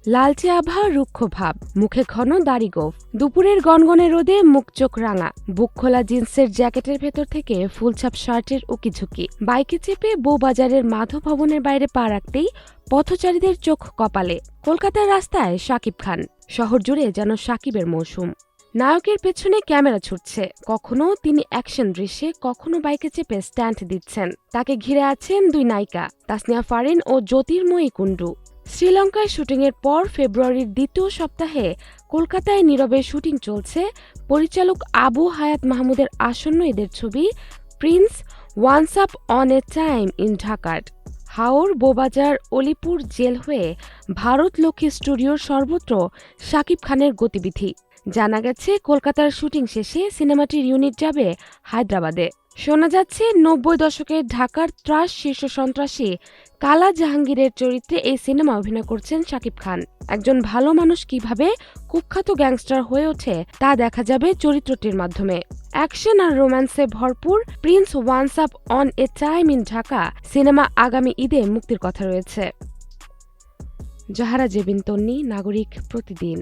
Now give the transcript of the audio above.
লালচে আভা, রুক্ষ ভাব, মুখে ঘন দাড়ি গোঁফ, দুপুরের গনগনে রোদে মুখ চোখ রাঙা, বুক খোলা জিন্সের জ্যাকেটের ভেতর থেকে ফুলছাপ শার্টের উকিঝুঁকি, বাইকে চেপে বউবাজারের মাধব ভবনের বাইরে পা রাখতেই পথচারীদের চোখ কপালে। কলকাতার রাস্তায় শাকিব খান, শহর জুড়ে যেন শাকিবের মৌসুম। নায়কের পেছনে ক্যামেরা ছুটছে, কখনো তিনি অ্যাকশন দৃশ্যে, কখনো বাইকে চেপে স্ট্যান্ড দিচ্ছেন। তাকে ঘিরে আছেন দুই নায়িকা, তাসনিয়া ফারিন ও জ্যোতির্ময়ী কুণ্ডু। শ্রীলঙ্কায় শুটিংয়ের পর ফেব্রুয়ারির দ্বিতীয় সপ্তাহে কলকাতায় নীরবে শুটিং চলছে পরিচালক আবু হায়াত মাহমুদের আসন্ন ঈদের ছবি Prince once up on a time ইন ঢাকার। হাওর, বোবাজার, অলিপুর জেল হয়ে ভারতলক্ষ্মী স্টুডিওর সর্বত্র শাকিব খানের গতিবিধি। জানা গেছে কলকাতার শুটিং শেষে সিনেমাটির ইউনিট যাবে হায়দ্রাবাদে। শোনা যাচ্ছে ৯০ দশকের ঢাকার ত্রাস শীর্ষ সন্ত্রাসী কালা জাহাঙ্গীরের চরিত্রে এই সিনেমা অভিনয় করছেন শাকিব খান। একজন ভালো মানুষ কিভাবে কুখ্যাত গ্যাংস্টার হয়ে ওঠে তা দেখা যাবে চরিত্রটির মাধ্যমে। অ্যাকশন আর রোম্যান্সে ভরপুর prince once up on a time in Dhaka cinema আগামী ঈদে মুক্তির কথা রয়েছে। জাহারা জেবিন তন্নি, নাগরিক প্রতিদিন।